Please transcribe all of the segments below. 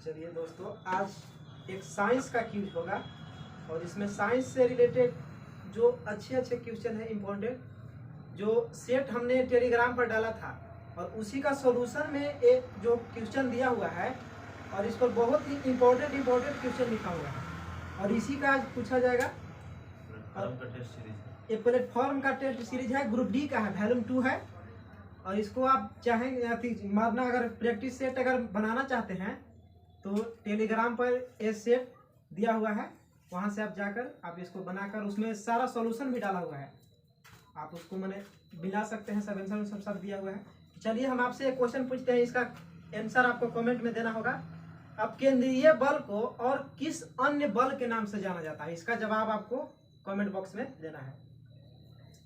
चलिए दोस्तों, आज एक साइंस का क्विज होगा और इसमें साइंस से रिलेटेड जो अच्छे क्वेश्चन है इम्पोर्टेंट, जो सेट हमने टेलीग्राम पर डाला था और उसी का सॉल्यूशन में एक जो क्वेश्चन दिया हुआ है और इस पर बहुत ही इम्पोर्टेंट क्वेश्चन लिखा हुआ है और इसी का आज पूछा जाएगा। ये प्लेटफॉर्म का टेस्ट सीरीज है, ग्रुप डी का है, वॉल्यूम 2 है और इसको आप चाहें मारना, अगर प्रैक्टिस सेट अगर बनाना चाहते हैं तो टेलीग्राम पर ये सेट दिया हुआ है, वहां से आप जाकर आप इसको बनाकर उसमें सारा सॉल्यूशन भी डाला हुआ है, आप उसको मैंने मिला सकते हैं, सब आंसर सब दिया हुआ है। चलिए हम आपसे एक क्वेश्चन पूछते हैं, इसका आंसर आपको कमेंट में देना होगा। अब केंद्रीय बल को और किस अन्य बल के नाम से जाना जाता है, इसका जवाब आपको कमेंट बॉक्स में देना है।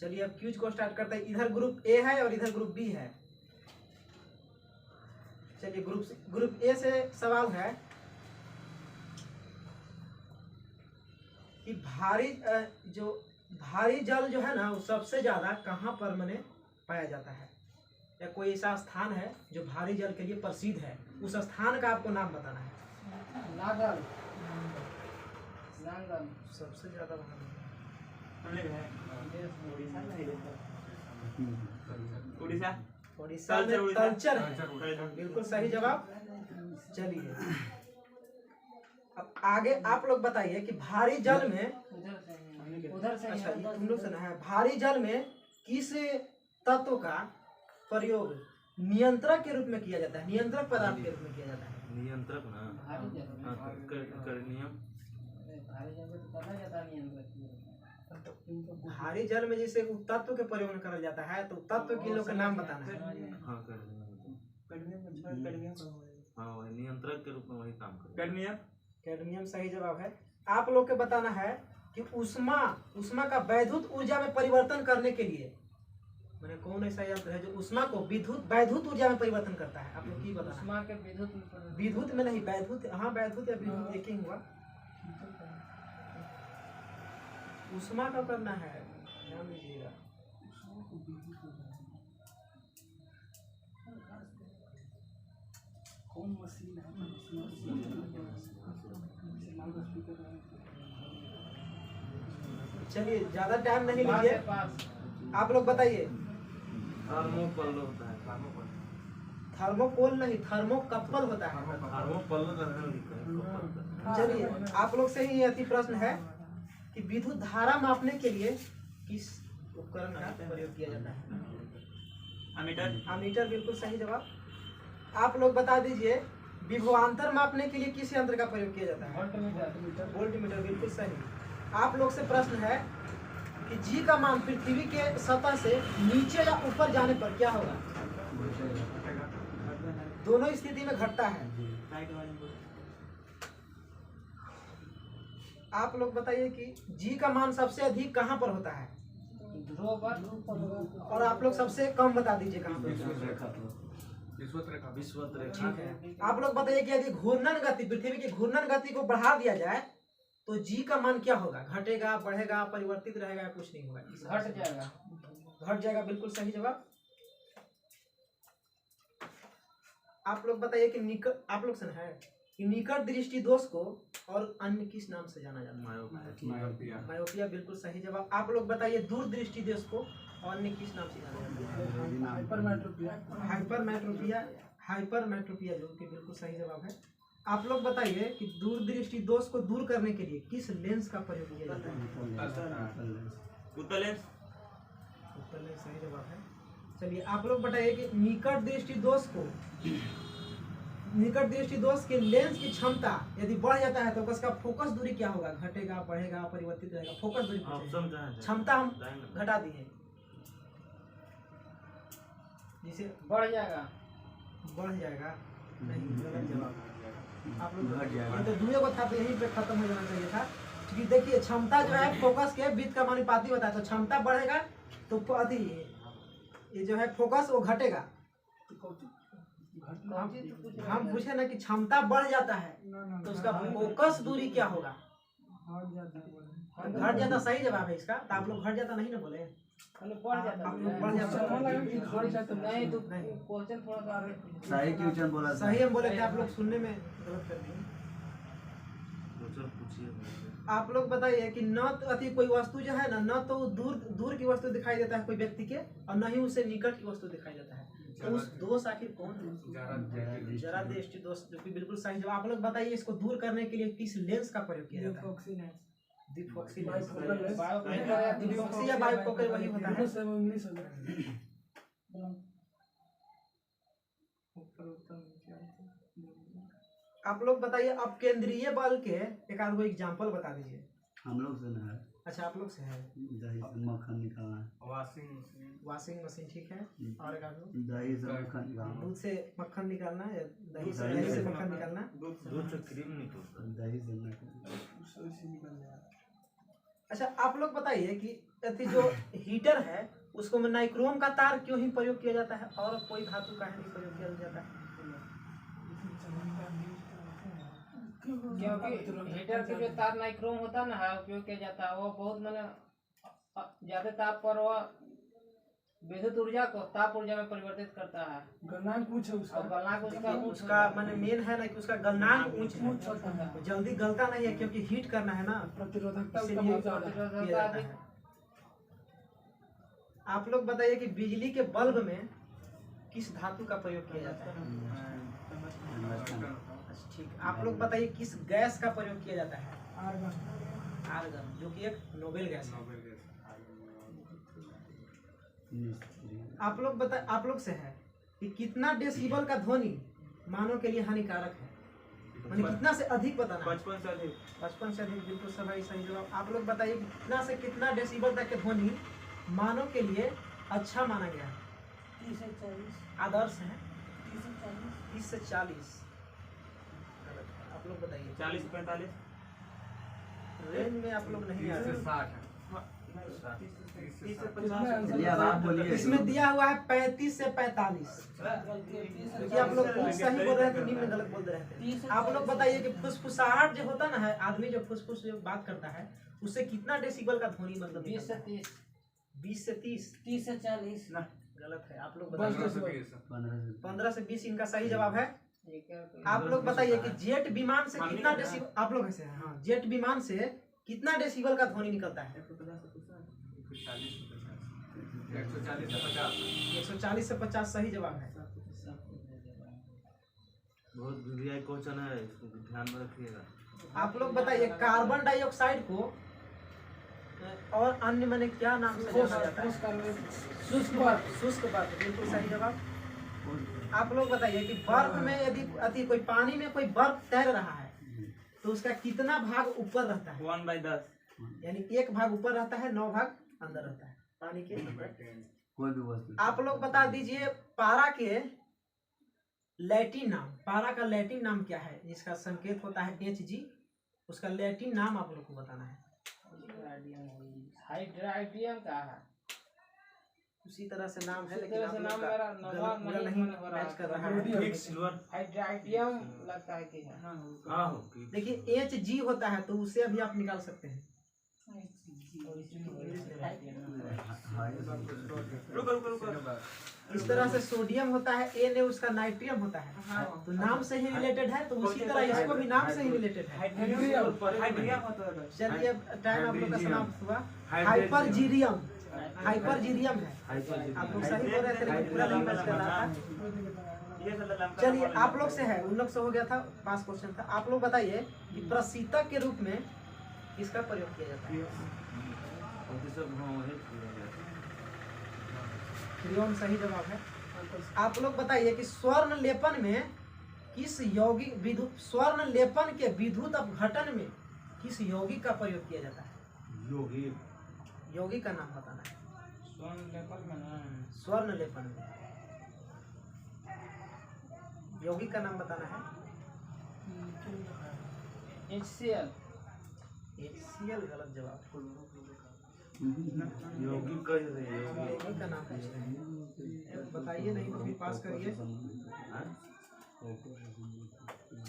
चलिए अब क्विज को स्टार्ट करते हैं। इधर ग्रुप ए है और इधर ग्रुप बी है। चलिए ग्रुप ए से सवाल है कि भारी जल जो है ना, वो सबसे ज्यादा कहाँ पर मैंने पाया जाता है, या कोई ऐसा स्थान है जो भारी जल के लिए प्रसिद्ध है, उस स्थान का आपको नाम बताना है। नागल सबसे ज्यादा उड़ीसा में तलचर है, बिल्कुल सही जवाब। चलिए अब आगे आप लोग बताइए कि भारी जल में, उधर से अच्छा तुम लोग से ना है, भारी जल में किस तत्व का प्रयोग नियंत्रक के रूप में किया जाता है, नियंत्रक पदार्थ के रूप में किया जाता है? नियंत्रक ना, नियम भारी जल में जैसे तत्व के प्रयोग करा जाता है, तो तत्व के लोग का नाम बताना है। नियंत्रक के रूप में वही काम करेगा। कैडमियम सही जवाब है। आप लोग के बताना है कि उष्मा का वैद्युत ऊर्जा में परिवर्तन करने के लिए मैंने कौन ऐसा यंत्र है जो उष्मा को वैद्युत ऊर्जा में परिवर्तन करता है, आप लोग की बताना। उष्मा के विद्युत में नहीं, वैद्युत, हाँ वैद्युत या विद्युत एक ही हुआ। उष्मा का करना है, ध्यान दीजिएगा। कौन मशीन है? चलिए ज्यादा टाइम नहीं लीजिए, आप लोग बताइए। थर्मोपल होता है, थर्मोकोल नहीं, थर्मोकपल होता है। चलिए आप लोग से ही अति प्रश्न है कि विद्युत धारा मापने के लिए किस उपकरण का प्रयोग किया जाता है? अमीटर बिल्कुल सही जवाब। आप लोग बता दीजिए विभवांतर मापने के लिए किस यंत्र का प्रयोग किया जाता है? वोल्टमीटर बिल्कुल सही। आप लोग से प्रश्न है कि जी का मान पृथ्वी के सतह से नीचे या ऊपर जाने पर क्या होगा? दोनों स्थिति में घटता है। आप लोग बताइए कि जी का मान सबसे अधिक कहाँ पर होता है, और आप लोग सबसे कम बता दीजिए कहाँ पर। विश्वत रेखा। ठीक है, आप लोग बताइए कि यदि घूर्णन गति, पृथ्वी की घूर्णन गति को बढ़ा दिया जाए तो जी का मान क्या होगा? घटेगा, बढ़ेगा, परिवर्तित रहेगा, कुछ नहीं होगा, घट जाएगा, बिल्कुल सही जवाब। आप लोग बताइए कि आप लोग सुना है कि निकट दृष्टि दोष को और अन्य किस नाम से जाना जाता है? मायोपिया बिल्कुल सही जवाब। आप लोग बताइए दूर दृष्टि दोष को और अन्य किस नाम से जाना जाता है? हाइपरमेट्रोपिया जो कि बिल्कुल सही जवाब है। आप लोग बताइए कि दूर दृष्टि दोष को दूर करने के लिए किस लेंस का प्रयोग किया जाता है? उत्तल लेंस सही जवाब है। चलिए आप लोग बताइए कि निकट दृष्टि दोष के लेंस की क्षमता यदि बढ़ जाता है तो उसका फोकस दूरी क्या होगा? घटेगा, बढ़ेगा, परिवर्तित रहेगा? फोकस दूरी क्षमता हम घटा दिए, जिसे बढ़ जाएगा नहीं, गलत जवाब। आप लोग ये तो दुए को था तो यहीं पे खत्म हो जाना चाहिए था, क्योंकि देखिए क्षमता जो है फोकस के वित्त का मानुपाती होता है, तो क्षमता बढ़ेगा तो अति ये जो है फोकस वो घटेगा। हम पूछे ना कि क्षमता बढ़ जाता है तो उसका फोकस दूरी क्या होगा? घट जाता, सही जवाब है इसका। तो आप लोग घट जाता नहीं ना बोले, पढ़ जाता आप लोग पढ़ जाते हैं। नहीं तो नहीं। क्वेश्चन थोड़ा सा आगे सही क्वेश्चन बोला था। सही हम बोले थे, आप लोग सुनने में गलत कर दिए। क्वेश्चन पूछिए। आप लोग बताइए कि न तो अति कोई वस्तु जो है ना, न तो दूर दूर की वस्तु दिखाई देता है कोई व्यक्ति के, और न ही उसे निकट की वस्तु दिखाई देता है। तो उस दोष आखिर कौन है? जरा दृष्टि दोष, जो कि बिल्कुल सही जवाब। आप लोग बताइए इसको दूर करने के लिए किस लेंस का प्रयोग किया जाता है? द्विफोक्सी लेंस। द्विफोक्सी या बाइफोकल वही होता है। आप लोग बताइए, अब केंद्रीय बल के एक आध गो एग्जाम्पल बता दीजिए। हम लोग से ना है। अच्छा, आप लोग से है। दही से मक्खन निकालना है। वॉशिंग मशीन ठीक है। और एक आध गो? दही से मक्खन निकालना। दूध से मक्खन निकालना या दही से मक्खन निकालना? दूध से क्रीम निकलता है। दही से मक्खन। अच्छा, आप लोग बताइए कि अति जो हीटर है उसको में नाइक्रोम का तार क्यों ही प्रयोग किया जाता है, और कोई धातु का नहीं प्रयोग किया जाता है? क्योंकि हीटर के जो तार नाइक्रोम होता है ना, उपयोग किया जाता है, वो बहुत मतलब ज्यादा ताप पर वो विद्युत ऊर्जा को ताप ऊर्जा में परिवर्तित करता है। गलनांक पूछो उसका। और गलनांक उसका मैंने मेन है ना कि उसका गलनांक ऊंच है, वो जल्दी गलता नहीं है क्योंकि हीट करना है ना, प्रतिरोधकता उसका इसीलिए बहुत ज्यादा है। किया जाता है। आप लोग बताइए कि बिजली के बल्ब में किस धातु का प्रयोग किया जाता है? अच्छा, ठीक। आप लोग बताइए किस गैस का प्रयोग किया जाता है? आर्गन, जो कि एक नोबेल गैस है। आप लोग से है कि कितना डेसिबल का ध्वनि मानव के लिए हानिकारक है, माने कितना से अधिक बताना है? 55 से अधिक। 55 से अधिक, बिल्कुल सही जवाब। आप लोग बताइए कि कितना से कितना डेसिबल तक के ध्वनि मानव के लिए अच्छा माना गया है? 30 से 40। आदर्श है 30 से 40। 30 से 40। आप लोग बताइए। 40 से 45। रेंज में आप लोग नहीं आ रहे। 30 से चलिए अब आप बोलिए। इसमें दिया हुआ है 35 से 45। क्योंकि आप लोग सही बोल रहे थे, निम्न गलत बोल रहे थे। आप लोग बताइए कि फुसफुसाहट जो होता ना है, आदमी जो फुसफुस जो बात करता है, उससे कितना डेसिबल का ध्वनि मतलब 20 से 30। 20 से 30। 30 से 40। गलत है। आप लोग बताइए। 15 से 20 इनका सही जवाब है। एक आप लोग बताइए कि जेट विमान से कितना डेसिबल, आप लोग ऐसे हैं, हाँ, जेट विमान से कितना डेसिबल का ध्वनि निकलता है? 140 से 50 सही जवाब है। बहुत वीवीआई क्वेश्चन है, इसको ध्यान में रखिएगा। आप लोग बताइए कार्बन डाइऑक्साइड को और अन्य मैंने क्या नाम से जाना जाता है? शुष्क बर्फ, बिल्कुल सही जवाब। आप लोग बताइए कि बर्फ में यदि कोई पानी में कोई बर्फ तैर रहा है तो उसका कितना भाग ऊपर रहता है? 1/10। यानी एक भाग ऊपर रहता है, 9 भाग अंदर रहता है पानी के अंदर। कोई भी वस्तु। आप लोग बता दीजिए पारा के लैटिन नाम, पारा का लैटिन नाम क्या है जिसका संकेत होता है Hg? उसका लैटिन नाम आप लोग को बताना है। हाइड्राइडियम का है। उसी तरह से नाम है, उसी लेकिन तरह आप से लोग नाम का मेरा गलत पूरा नहीं नहीं हो रहा मैच कर रहा है। है। सिल्वर। हाइड्राइडियम लगता है कि है। हाँ हो। देखिए Hg होता है तो उससे अभी आप निकाल सकते हैं। रुको। इस तरह से सोडियम होता है, Na उसका नाइट्रियम होता है, तो नाम से ही रिलेटेड है, तो उसी तरह इसको भी नाम से ही रिलेटेड है। चलिए टाइम आप लोग का समाप्त हुआ। हाइपरजीरियम, हाइपरजीरियम है। आप लोग सही बोल रहे थे लेकिन पूरा नहीं मैच कर रहा था। चलिए आप लोग से है, उन लोग से हो गया था, 5 क्वेश्चन था। आप लोग बताइए कि प्रशीतक के रूप में किसका प्रयोग किया जाता है? फ्रियोन सही जवाब है। आप लोग बताइए कि स्वर्ण लेपन में किस यौगिक विद्युत, स्वर्ण लेपन के विद्युत अपघटन में किस यौगिक का प्रयोग किया जाता है? यौगिक का नाम बताना है। स्वर्ण लेपन में यौगिक का नाम बताना है। HCl। HCl गलत जवाब। यौगिक यौगिक का नाम पूछ रहे हैं, बताइए, नहीं तो फिर पास करिए।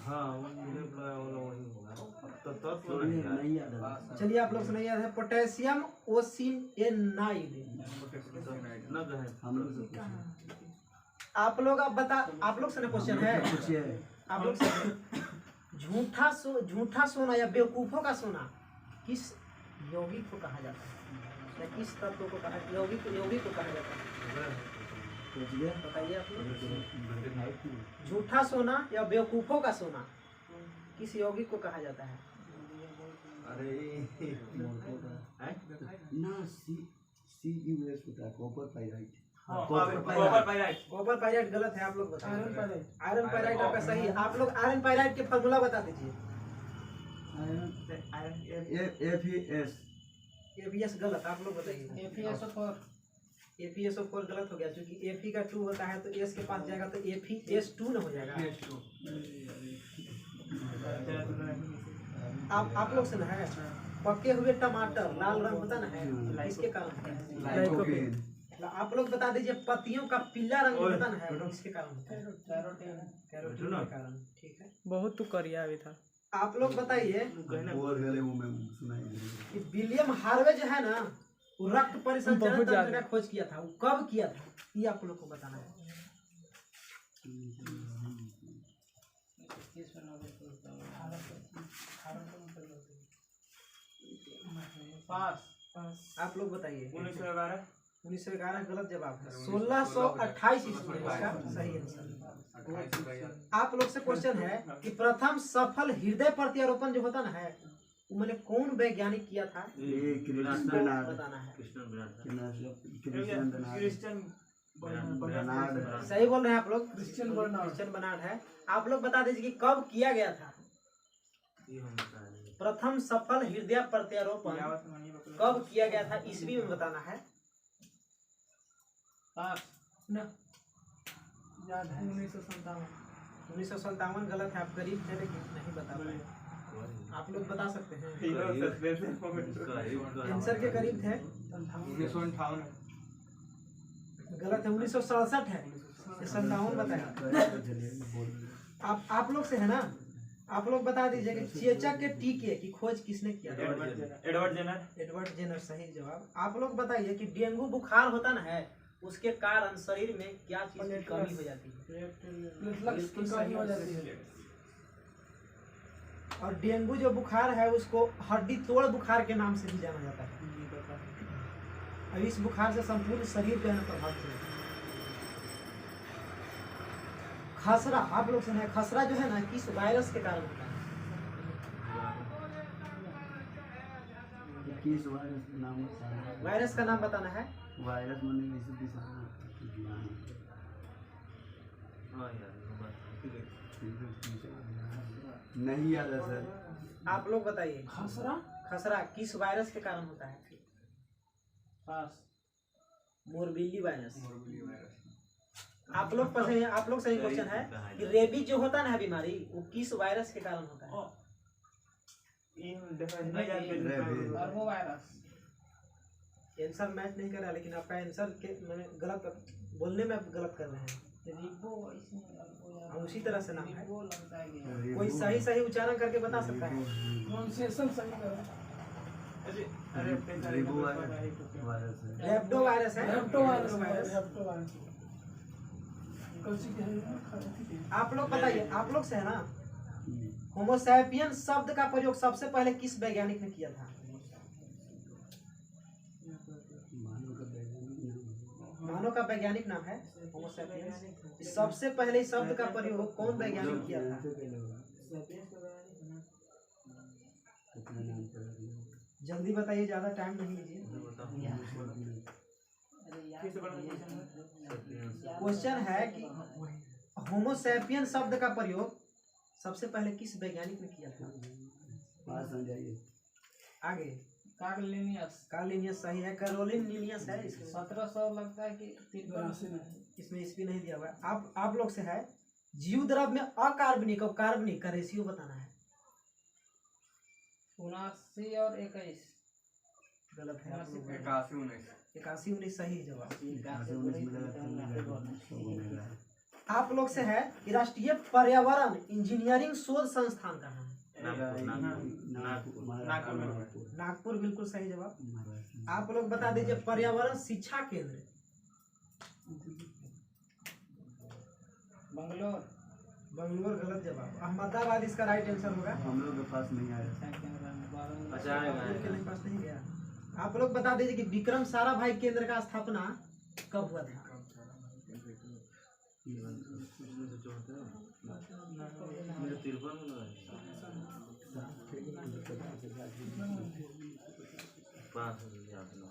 हाँ वो मुझे वही होगा। तो तत्व नहीं याद। नहीं याद है। चलिए आप लोग से नहीं याद है, पोटेशियम ओसिनाइड। इतना गहन हम लोग से पूछिए। आप लोग अब बता, आप लोग से ना क्वेश्चन है, पूछिए। आप लोग से झूठा सोना या बेवकूफों का सोना किस यौगिक को कहा जाता है, या किस तत्व को कहा, यौगिक को कहा जाता है? पूछिए। बताइए आप लोग। झूठा सोना या बेवकूफों का सोना किस यौगिक को कहा जाता है? अरे ना CuS होता है, कॉपर पाइराइट। कॉपर पाइराइट गलत है, आप लोग बताइए। आयरन पाइराइट आपका सही है। आप लोग आयरन पाइराइट के फॉर्मूला बता दीजिए। FeS। APS गलत, आप लोग बताइए। APSO4 गलत हो गया, क्योंकि Fe का 2 होता है तो S के पास जाएगा तो FeS2 न हो जाएगा। आप लोग से ना है, पके हुए टमाटर लाल रंग होता ना है, इसके कारण लाइकोपीन। आप लोग बता दीजिए। पत्तियों का पीला रंग होता ना है, इसके कारण होता है, कैरोटीन के कारण। ठीक है, बहुत तू करिया अभी था। आप लोग बताइए और गले मुंह में सुनाई दे। कि विलियम हार्वे जो है ना, वो रक्त परिसंचरण बहुत तंत्र ज्यादा। का खोज किया था, वो कब किया था, ये आप लोग को बताना है। आप लोग बताइए। 1911 गलत जवाब है, 1628 ईस्वी है इसका सही आंसर। आप लोग से क्वेश्चन है कि प्रथम सफल हृदय प्रत्यारोपण जो होता ना है, वो मैंने कौन वैज्ञानिक किया था, ये इसको बर्नार्ड। बताना है। बर्नार्ड। सही बोल रहे हैं आप लोग, क्रिश्चियन बर्नार्ड। क्रिश्चियन बर्नार्ड है। आप लोग बता दीजिए कि कब किया गया था ये हम बता रहे हैं। प्रथम सफल हृदय प्रत्यारोपण, कब किया गया था, ईस्वी में बताना है। याद है 1957। 1957 गलत है, आप गरीब थे लेकिन नहीं बता पाए। आप लोग बता सकते हैं, आंसर के करीब थे। 1958। गलत है, 1967 है, 57 बताया। आप लोग से है ना, आप लोग बता दीजिए कि चेचक के टीके की खोज किसने किया था? एडवर्ड जेनर सही जवाब। आप लोग बताइए कि डेंगू बुखार होता ना है, उसके कारण शरीर में क्या चीज की कमी हो जाती है? प्लेटलेट्स की कमी हो जाती है। और डेंगू जो बुखार है उसको हड्डी तोड़ बुखार के नाम से भी जाना जाता है। और इस बुखार से संपूर्ण शरीर पे प्रभावित होता है। खसरा, आप लोग सुना है, खसरा जो है ना किस वायरस के कारण होता है? किस वायरस का नाम होता है? वायरस का नाम बताना है। वायरस मतलब इसे भी हाँ यार ये बात नहीं याद है सर। आप लोग बताइए, खसरा खसरा किस वायरस के कारण होता है? Morbilli virus. आप लोग सही क्वेश्चन है कि रेबीज जो होता है ना बीमारी, वो किस वायरस के कारण होता है? आंसर मैच नहीं कर रहा, लेकिन आपका आंसर के मैंने गलत बोलने में गलत कर रहे हैं। उसी तरह से नाम है, कोई सही उच्चारण करके बता सकता है? प्रोनाउंसिएशन सही करो। रेबो वायरस है। रेप्टो वायरस है। आप लोग बताइए, आप लोग से है ना, होमोसैपियन शब्द का प्रयोग सबसे पहले किस वैज्ञानिक ने किया था? मानव का वैज्ञानिक नाम है होमोसैपियंस। सबसे पहले इस शब्द का प्रयोग कौन वैज्ञानिक किया था? जल्दी बताइए, ज्यादा टाइम नहीं लीजिए। क्वेश्चन है कि होमोसैपियन शब्द का प्रयोग सबसे पहले किस वैज्ञानिक ने किया था? आगे कार्लिनियस सही है, कैरोलिन लीनियस है। इसमें 1700 लगता है कि 53 इसमें ईस्वी नहीं दिया हुआ है। आप लोग से है, जीव द्रव में अकार्बनिक और कार्बनिक का रेशियो बताना है। 79 और 21 गलत है। 81 19 सही जवाब। आप लोग से है कि राष्ट्रीय पर्यावरण इंजीनियरिंग शोध संस्थान कहाँ है? नागपुर नागपुर बिल्कुल सही जवाब। महाराष्ट्र आप लोग बता दीजिए पर्यावरण शिक्षा केंद्र। बंगलोर। बंगलोर गलत जवाब। अहमदाबाद इसका राइट आंसर होगा। हम लोग के पास नहीं आया। अच्छा आप लोग के पास नहीं गया। आप लोग बता दीजिए कि विक्रम साराभाई केंद्र का स्थापना कब हुआ था? मुझे 53 में लगा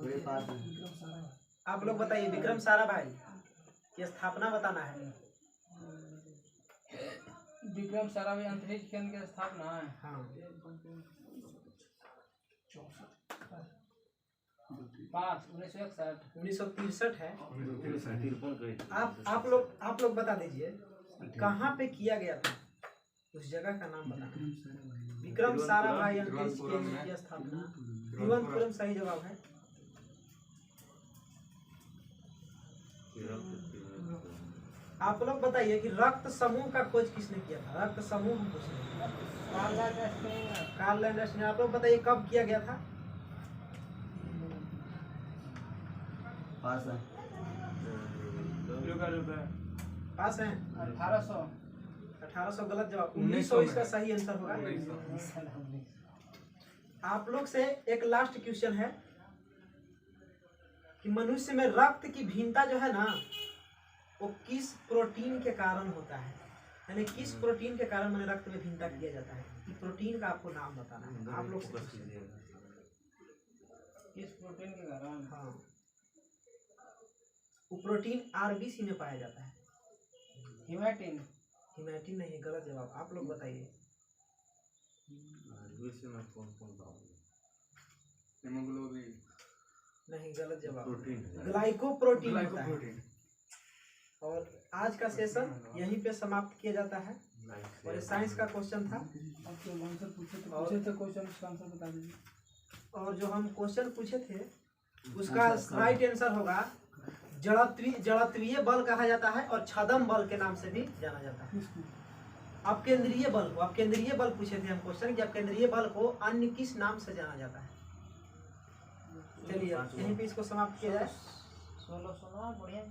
मेरे पास है। आप लोग बताइए विक्रम साराभाई की स्थापना बताना है। विक्रम साराभाई अंतरिक्ष केंद्र की स्थापना है। हाँ 1963 है। 53 आप लोग बता दीजिए कहाँ पे किया गया था, उस जगह का नाम बताना। विक्रम साराभाई अंतरिक्ष केंद्र की स्थापना तिरुवनंतपुरम सही जवाब है। आप लोग बताइए कि रक्त समूह का खोज किसने किया था? रक्त समूह हम पूछ रहे हैं। कार्ल लैंडर्स ने। आप लोग बताइए कब किया गया था? पास है। पास है। 1800 गलत जवाब। 1900 इसका सही आंसर होगा। आप लोग से एक लास्ट क्वेश्चन है कि मनुष्य में रक्त की भिन्नता जो है ना, वो किस प्रोटीन के कारण होता है? यानी किस प्रोटीन के कारण मैंने रक्त में भिन्नता किया जाता है? कि प्रोटीन का आपको नाम बताना है। आप लोग से किस प्रोटीन के कारण? हाँ, वो प्रोटीन आरबीसी में पाया जाता है। हीमेटिन। हीमेटिन नहीं, गलत जवाब। आप लोग बताइए। हेमोग्लोबिन। नहीं, गलत जवाब। प्रोटीन ग्लाइकोप्रोटीन होता है। और आज का सेशन यहीं पे समाप्त किया जाता है। और ये साइंस का क्वेश्चन था। आप तो आंसर पूछे थे क्वेश्चन, उसका आंसर बता दीजिए। और जो हम क्वेश्चन पूछे थे उसका राइट आंसर होगा जड़त्वीय बल कहा जाता है और छदम बल के नाम से भी जाना जाता है। अब केंद्रीय बल को, अब केंद्रीय बल पूछे थे हम क्वेश्चन कि अब केंद्रीय बल को अन्य किस नाम से जाना जाता है? चलिए यहीं पे इसको समाप्त किया जाए। 16 बढ़िया।